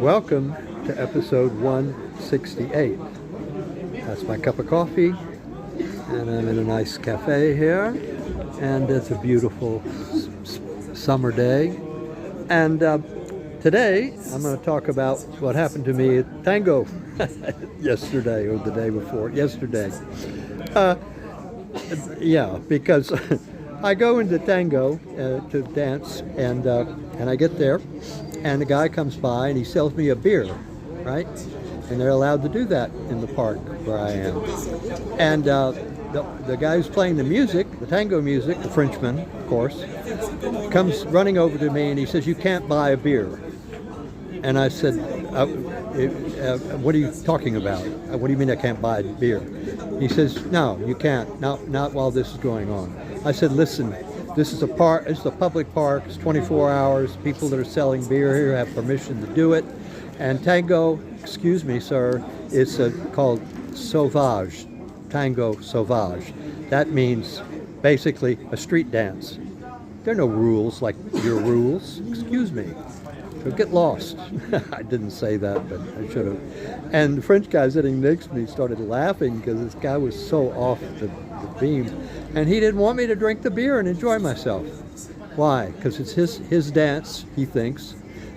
Welcome to episode 168. That's my cup of coffee, and I'm in a nice cafe here, and it's a beautiful summer day. And today I'm going to talk about what happened to me at Tango yesterday, or the day before yesterday. Yeah, because I go into Tango to dance, and I get there, and the guy comes by and he sells me a beer, right? And they're allowed to do that in the park where I am. And the guy who's playing the music, the tango music, the Frenchman, of course, comes running over to me and he says, "You can't buy a beer." And I said, "What are you talking about? What do you mean I can't buy a beer?" He says, "No, you can't. Not while this is going on." I said, "Listen, this is a park. It's a public park. It's 24 hours. People that are selling beer here have permission to do it. And tango, excuse me, sir, it's called sauvage, tango sauvage. That means basically a street dance. There are no rules like your rules. Excuse me. So get lost." I didn't say that, but I should have. And the French guy sitting next to me started laughing because this guy was so off the beam. And he didn't want me to drink the beer and enjoy myself. Why? Because it's his dance, he thinks,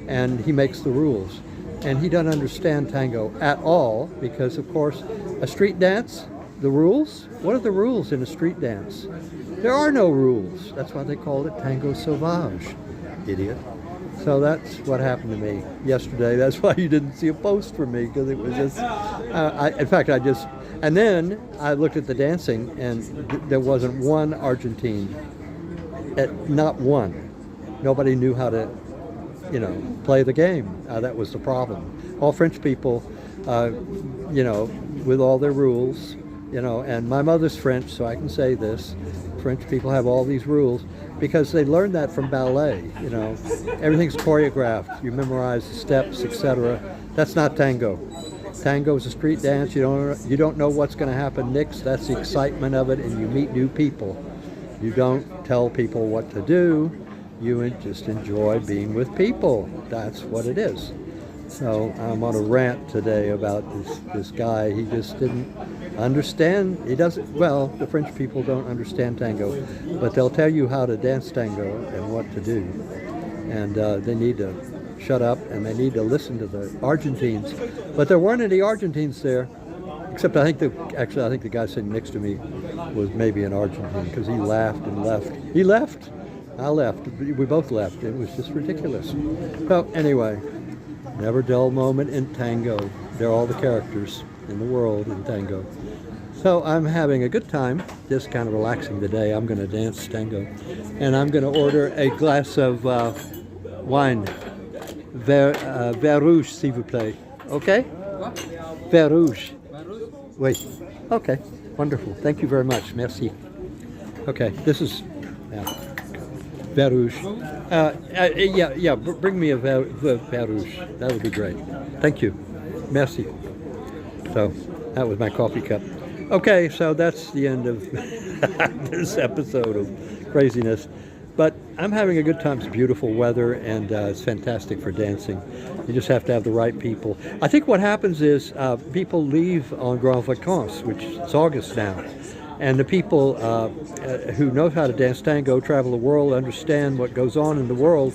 and he makes the rules. And he doesn't understand tango at all because, of course, a street dance, the rules? What are the rules in a street dance? There are no rules. That's why they called it tango sauvage, idiot. So that's what happened to me yesterday. That's why you didn't see a post from me, because it was just, and then I looked at the dancing, and there wasn't one Argentine, not one. Nobody knew how to, play the game. That was the problem. All French people, with all their rules, and my mother's French, so I can say this. French people have all these rules because they learned that from ballet. Everything's choreographed. You memorize the steps, etc. That's not tango. Tango is a street dance. You don't know what's going to happen next. That's the excitement of it, and you meet new people. You don't tell people what to do. You just enjoy being with people. That's what it is. So I'm on a rant today about this guy. He just didn't understand. The French people don't understand tango, but they'll tell you how to dance tango and what to do. And they need to shut up, and they need to listen to the Argentines. But there weren't any Argentines there, except I think the guy sitting next to me was maybe an Argentine, because he laughed and left. He left. I left. We both left. It was just ridiculous. So anyway, never dull moment in tango. They're all the characters in the world in tango. So I'm having a good time, just kind of relaxing today. I'm going to dance tango, and I'm going to order a glass of wine. Vin rouge, s'il vous plaît. Okay? Vin rouge. Oui. Okay. Wonderful. Thank you very much. Merci. Okay. This is vin rouge. Bring me a vin rouge. That would be great. Thank you. Merci. So that was my coffee cup. Okay, so that's the end of this episode of craziness. But I'm having a good time. It's beautiful weather, and it's fantastic for dancing. You just have to have the right people. I think what happens is people leave on Grand Vacances, which is August now. And the people who know how to dance tango, travel the world, understand what goes on in the world,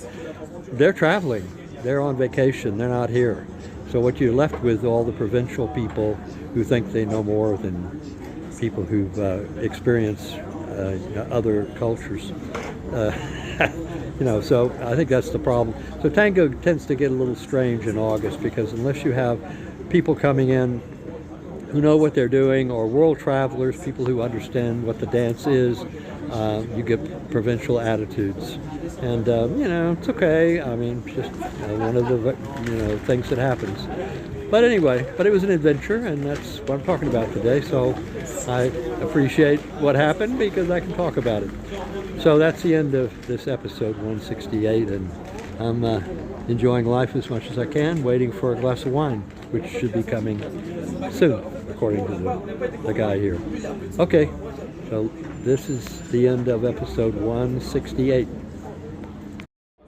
they're traveling. They're on vacation. They're not here. So what you're left with, all the provincial people who think they know more than people who've experienced other cultures. So I think that's the problem. So tango tends to get a little strange in August, because unless you have people coming in who know what they're doing, or world travelers, people who understand what the dance is, you get provincial attitudes. And, it's okay. I mean, just one of the, things that happens. But anyway, it was an adventure, and that's what I'm talking about today. So I appreciate what happened because I can talk about it. So that's the end of this episode 168, and I'm enjoying life as much as I can, waiting for a glass of wine, which should be coming soon, according to the guy here. Okay, so this is the end of episode 168.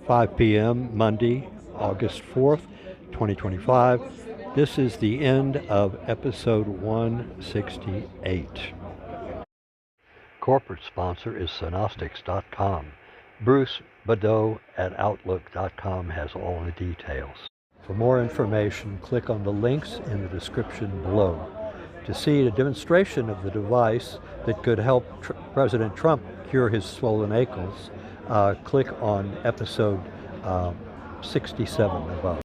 5 p.m. Monday, August 4th, 2025. This is the end of episode 168. Corporate sponsor is Synostics.com. Bruce Badeau at Outlook.com has all the details. For more information, click on the links in the description below. To see a demonstration of the device that could help President Trump cure his swollen ankles, click on episode 67 above.